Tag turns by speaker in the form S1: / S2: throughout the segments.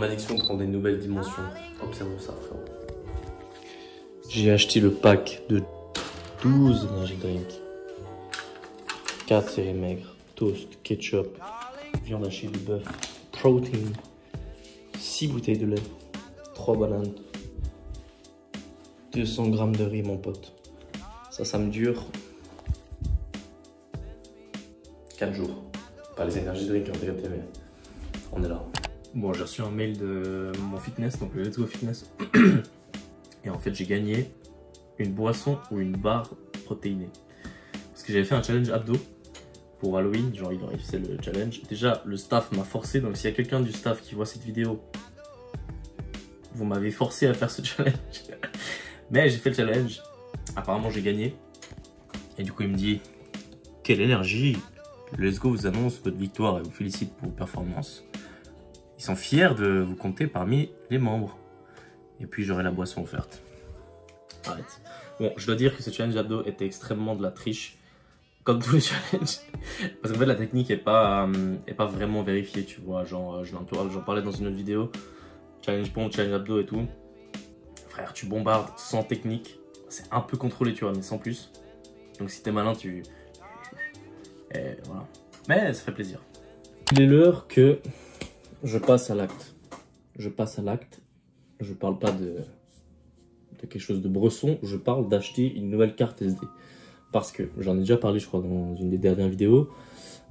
S1: Mon addiction prend des nouvelles dimensions. Observe ça, frérot. J'ai acheté le pack de 12 energy drinks. 4 séries maigres, toast, ketchup, viande hachée du bœuf, protein, 6 bouteilles de lait, 3 bananes, 200 grammes de riz, mon pote. Ça me dure 4 jours. Pas les énergies drinks en vérité, mais on est là. Bon, j'ai reçu un mail de mon fitness, donc le Let's Go Fitness. Et en fait, j'ai gagné une boisson ou une barre protéinée. Parce que j'avais fait un challenge abdos pour Halloween, genre il fait le challenge. Déjà, le staff m'a forcé, donc s'il y a quelqu'un du staff qui voit cette vidéo, vous m'avez forcé à faire ce challenge. Mais j'ai fait le challenge. Apparemment, j'ai gagné. Et du coup, il me dit, quelle énergie! Le Let's Go vous annonce votre victoire et vous félicite pour vos performances. Ils sont fiers de vous compter parmi les membres. Et puis, j'aurai la boisson offerte. Arrête. Bon, je dois dire que ce challenge abdos était extrêmement de la triche. Comme tous les challenges. Parce qu'en fait, la technique est pas vraiment vérifiée, tu vois. Genre, j'en parlais dans une autre vidéo. Challenge pompe, challenge abdos et tout. Frère, tu bombardes sans technique. C'est un peu contrôlé, tu vois, mais sans plus. Donc si t'es malin, et voilà. Mais ça fait plaisir. Il est l'heure que je passe à l'acte. Je passe à l'acte. Je parle pas de quelque chose de bresson. Je parle d'acheter une nouvelle carte SD. Parce que j'en ai déjà parlé, je crois, dans une des dernières vidéos.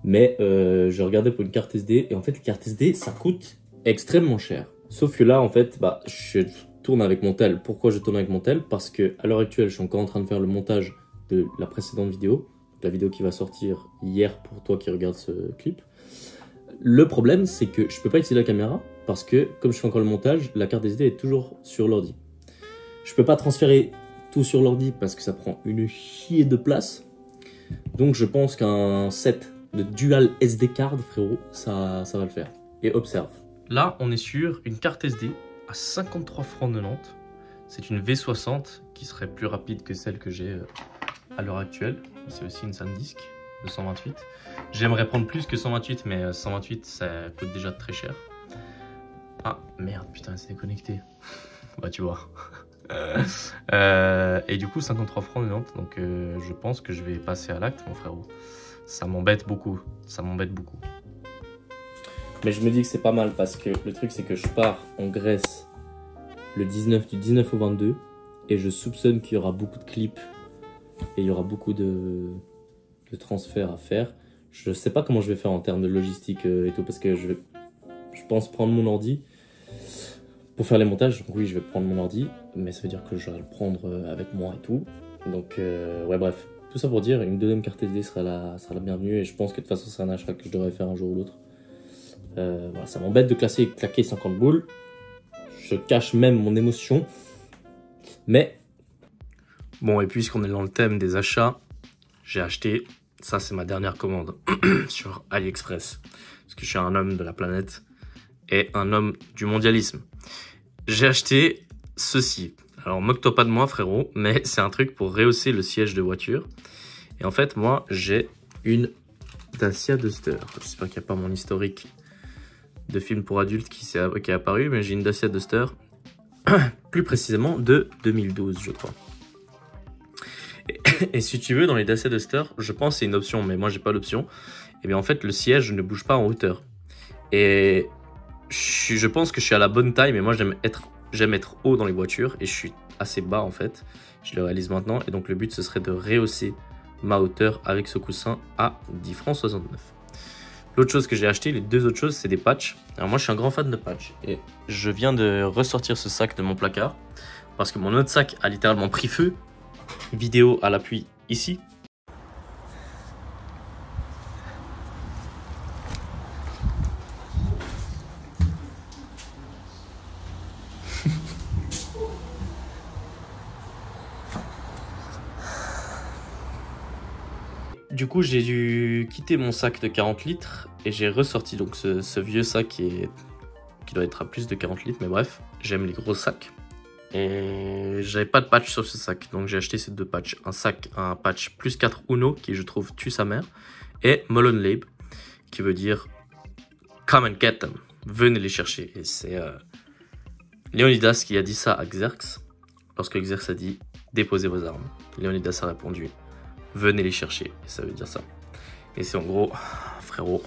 S1: Mais je regardais pour une carte SD. Et en fait, les cartes SD, ça coûte extrêmement cher. Sauf que là, en fait, bah, je tourne avec mon tel. Pourquoi je tourne avec mon tel? Parce que à l'heure actuelle, je suis encore en train de faire le montage de la précédente vidéo. La vidéo qui va sortir hier pour toi qui regarde ce clip. Le problème, c'est que je peux pas utiliser la caméra parce que, comme je fais encore le montage, la carte SD est toujours sur l'ordi. Je peux pas transférer tout sur l'ordi parce que ça prend une chier de place. Donc je pense qu'un set de dual SD card, frérot, ça va le faire. Et observe. Là, on est sur une carte SD à 53 francs 90. C'est une V60 qui serait plus rapide que celle que j'ai à l'heure actuelle. C'est aussi une SanDisk de 128. J'aimerais prendre plus que 128, mais 128, ça coûte déjà très cher. Ah, merde, putain, c'est déconnecté. Bah, tu vois. Et du coup, 53 francs 90. Donc, je pense que je vais passer à l'acte, mon frérot. Ça m'embête beaucoup. Ça m'embête beaucoup. Mais je me dis que c'est pas mal parce que le truc, c'est que je pars en Grèce le 19, du 19 au 22. Et je soupçonne qu'il y aura beaucoup de clips. Et il y aura beaucoup de transferts à faire. Je sais pas comment je vais faire en termes de logistique et tout, parce que je pense prendre mon ordi pour faire les montages. Donc oui, je vais prendre mon ordi, mais ça veut dire que je vais le prendre avec moi et tout. Donc ouais, bref. Tout ça pour dire, une deuxième carte SD sera la bienvenue, et je pense que de toute façon c'est un achat que je devrais faire un jour ou l'autre. Voilà, ça m'embête de claquer 50 boules. Je cache même mon émotion. Mais bon, et puisqu'on est dans le thème des achats, j'ai acheté, ça c'est ma dernière commande sur AliExpress. Parce que je suis un homme de la planète et un homme du mondialisme. J'ai acheté ceci. Alors moque-toi pas de moi frérot, mais c'est un truc pour rehausser le siège de voiture. Et en fait, moi j'ai une Dacia Duster. J'espère qu'il n'y a pas mon historique de film pour adultes qui est apparu, mais j'ai une Dacia Duster, plus précisément de 2012 je crois. Et si tu veux, dans les Dacia Duster, je pense que c'est une option, mais moi j'ai pas l'option. Et bien en fait, le siège ne bouge pas en hauteur. Et je pense que je suis à la bonne taille, mais moi j'aime être haut dans les voitures et je suis assez bas en fait. Je le réalise maintenant, et donc le but ce serait de rehausser ma hauteur avec ce coussin à 10 francs 69. L'autre chose que j'ai acheté, les deux autres choses, c'est des patchs. Alors moi je suis un grand fan de patchs et je viens de ressortir ce sac de mon placard parce que mon autre sac a littéralement pris feu. Vidéo à l'appui ici. Du coup, j'ai dû quitter mon sac de 40 litres et j'ai ressorti donc ce vieux sac qui doit être à plus de 40 litres, mais bref, j'aime les gros sacs. Et j'avais pas de patch sur ce sac, donc j'ai acheté ces deux patchs. Un patch plus 4 Uno qui je trouve tue sa mère, et Mullen Lab qui veut dire Come and get them. venez les chercher. Et c'est Léonidas qui a dit ça à Xerxes, lorsque Xerxes a dit déposez vos armes. Léonidas a répondu venez les chercher. Et ça veut dire ça. Et c'est en gros, frérot,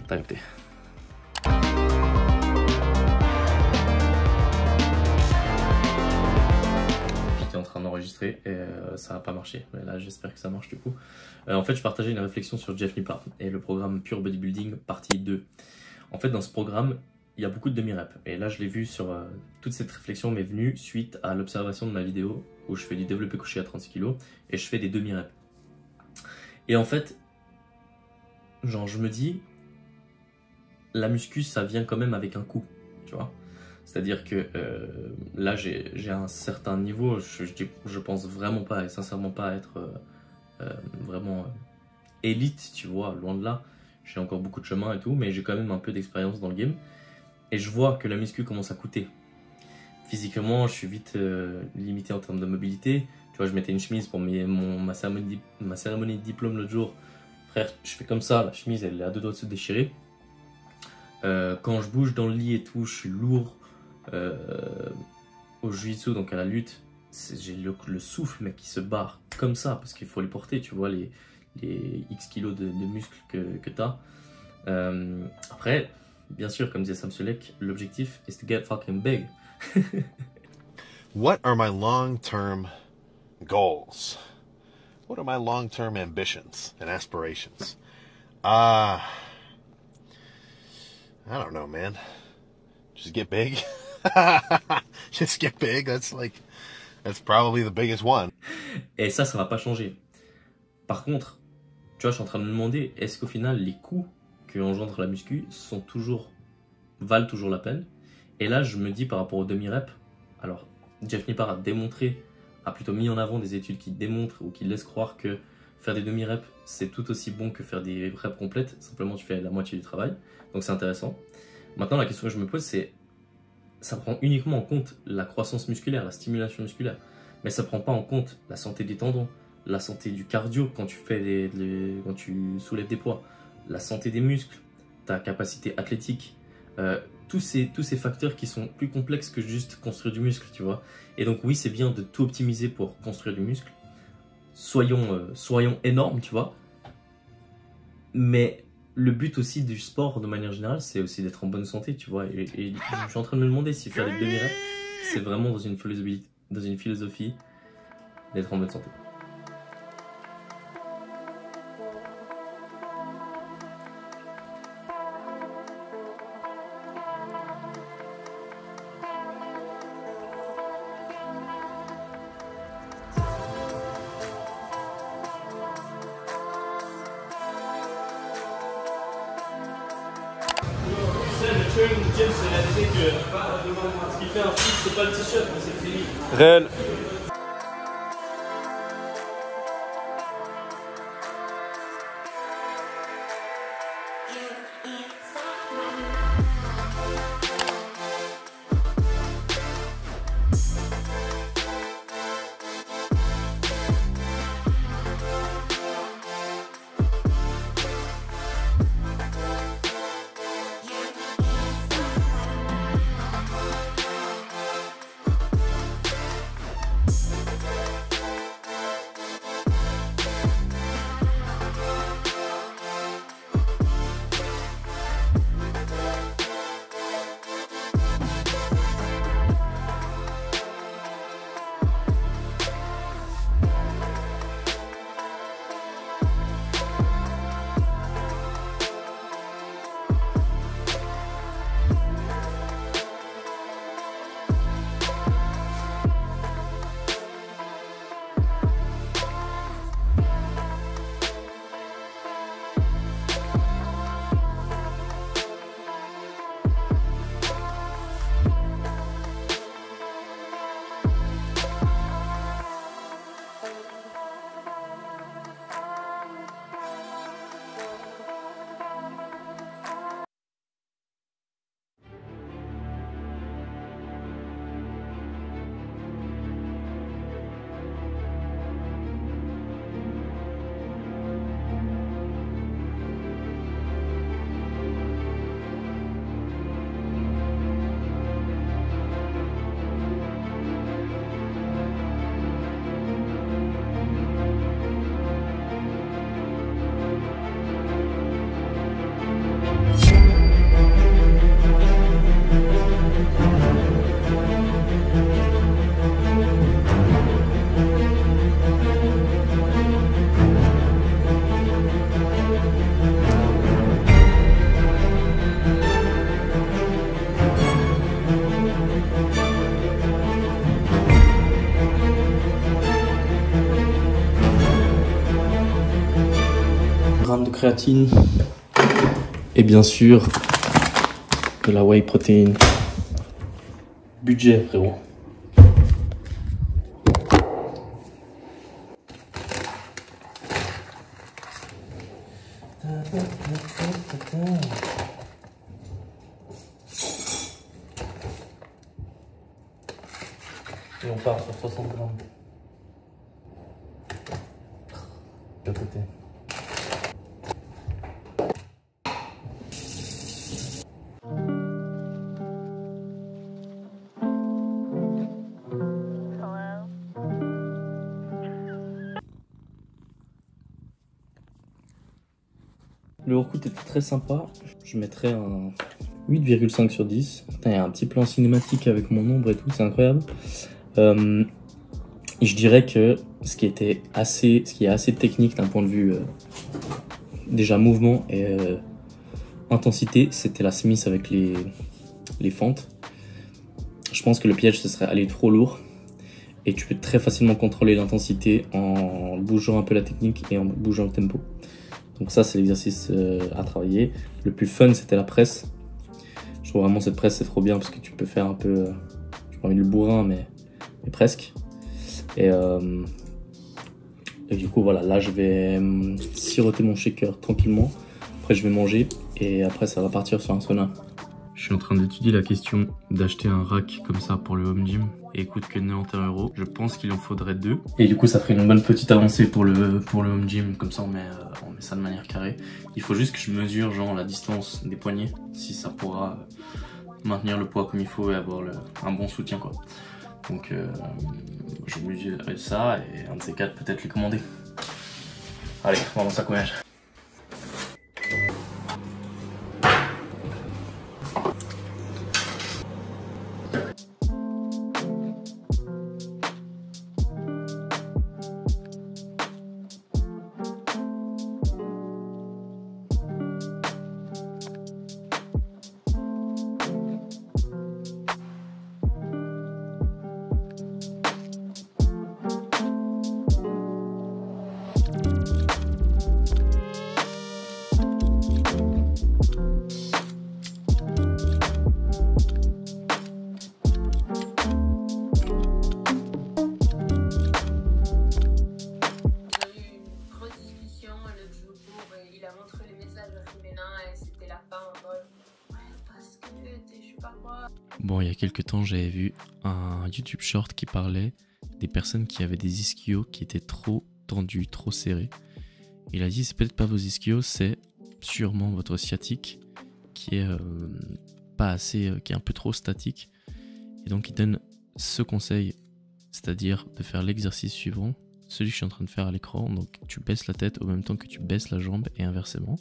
S1: t'as capté. J'étais en train d'enregistrer et ça n'a pas marché. Mais là, j'espère que ça marche du coup. En fait, je partageais une réflexion sur Jeff Nippard et le programme Pure Bodybuilding partie 2. En fait, dans ce programme, il y a beaucoup de demi-reps. Et là, je l'ai vu sur toute cette réflexion m'est venue suite à l'observation de ma vidéo où je fais du développé couché à 36 kg et je fais des demi-reps. Et en fait, genre, je me dis, la muscu, ça vient quand même avec un coût, tu vois. C'est-à-dire que là, j'ai un certain niveau, je pense vraiment pas, et sincèrement pas être vraiment élite, tu vois, loin de là. J'ai encore beaucoup de chemin et tout, mais j'ai quand même un peu d'expérience dans le game. Et je vois que la muscu commence à coûter. Physiquement, je suis vite limité en termes de mobilité. Tu vois, je mettais une chemise pour ma cérémonie de diplôme l'autre jour. Frère, je fais comme ça, la chemise, elle est à deux doigts de se déchirer. Quand je bouge dans le lit et tout, je suis lourd. Au jiu-jitsu, donc à la lutte, j'ai le souffle, mec, qui se barre comme ça, parce qu'il faut les porter, tu vois, les X kilos de muscles que tu as. Après, bien sûr, comme disait Sam Sulek, l'objectif is to get fucking big.
S2: What are my long-term goals? What are my long-term ambitions and aspirations? I don't know, man. Just get big. Just get big. That's probably the biggest one.
S1: Et ça va pas changer. Par contre, tu vois, je suis en train de me demander, est-ce qu'au final, les coûts que engendre la muscu valent toujours la peine? Et là, je me dis par rapport aux demi-reps, alors, Jeff Nippard a plutôt mis en avant des études qui démontrent ou qui laissent croire que faire des demi-reps, c'est tout aussi bon que faire des reps complètes. Simplement, tu fais la moitié du travail. Donc, c'est intéressant. Maintenant, la question que je me pose, c'est ça prend uniquement en compte la croissance musculaire, la stimulation musculaire. Mais ça ne prend pas en compte la santé des tendons, la santé du cardio quand tu quand tu soulèves des poids, la santé des muscles, ta capacité athlétique, tous ces facteurs qui sont plus complexes que juste construire du muscle, tu vois. Et donc oui, c'est bien de tout optimiser pour construire du muscle. Soyons énormes, tu vois. Mais le but aussi du sport, de manière générale, c'est aussi d'être en bonne santé, tu vois. Et je suis en train de me demander si faire des demi-reps, c'est vraiment dans une philosophie d'être en bonne santé. Le James, il a dit que ce qui fait un flip, c'est pas le t-shirt, mais c'est le tennis.
S3: Réel.
S1: grammes de créatine. Et bien sûr, de la whey protein. Budget, frérot. Et on part sur 60 grammes. De côté. Le workout était très sympa. Je mettrais un 8,5 sur 10. Putain, il y a un petit plan cinématique avec mon ombre et tout, c'est incroyable. Je dirais que ce qui est assez technique d'un point de vue déjà mouvement et intensité, c'était la Smith avec les fentes. Je pense que le piège, ce serait aller trop lourd. Et tu peux très facilement contrôler l'intensité en bougeant un peu la technique et en bougeant le tempo. Donc ça, c'est l'exercice à travailler. Le plus fun, c'était la presse. Je trouve vraiment cette presse, c'est trop bien parce que tu peux faire un peu, j'ai pas envie de le bourrin, mais presque. Et du coup, voilà, là, je vais siroter mon shaker tranquillement. Après, je vais manger et après, ça va partir sur un sauna. Je suis en train d'étudier la question d'acheter un rack comme ça pour le home gym. Et il coûte que 91 €. Je pense qu'il en faudrait 2. Et du coup, ça ferait une bonne petite avancée pour le home gym. Comme ça, on met ça de manière carrée. Il faut juste que je mesure genre la distance des poignets. Si ça pourra maintenir le poids comme il faut et avoir un bon soutien, quoi. Donc, je mesurerai ça et un de ces quatre peut-être les commander. Allez, on va dans sa commage. Bon, il y a quelques temps, j'avais vu un YouTube short qui parlait des personnes qui avaient des ischios qui étaient trop tendus, trop serrés. Il a dit, c'est peut-être pas vos ischios, c'est sûrement votre sciatique qui est pas assez, qui est un peu trop statique. Et donc, il donne ce conseil, c'est-à-dire de faire l'exercice suivant, celui que je suis en train de faire à l'écran. Donc, tu baisses la tête au même temps que tu baisses la jambe et inversement.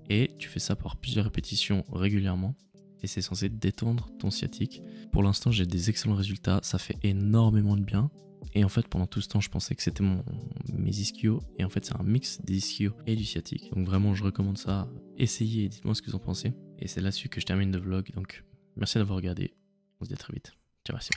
S1: Et tu fais ça par plusieurs répétitions régulièrement. Et c'est censé détendre ton sciatique. Pour l'instant, j'ai des excellents résultats. Ça fait énormément de bien. Et en fait, pendant tout ce temps, je pensais que c'était mes ischios. Et en fait, c'est un mix des ischios et du sciatique. Donc vraiment, je recommande ça. Essayez et dites-moi ce que vous en pensez. Et c'est là-dessus que je termine le vlog. Donc, merci d'avoir regardé. On se dit à très vite. Ciao, merci.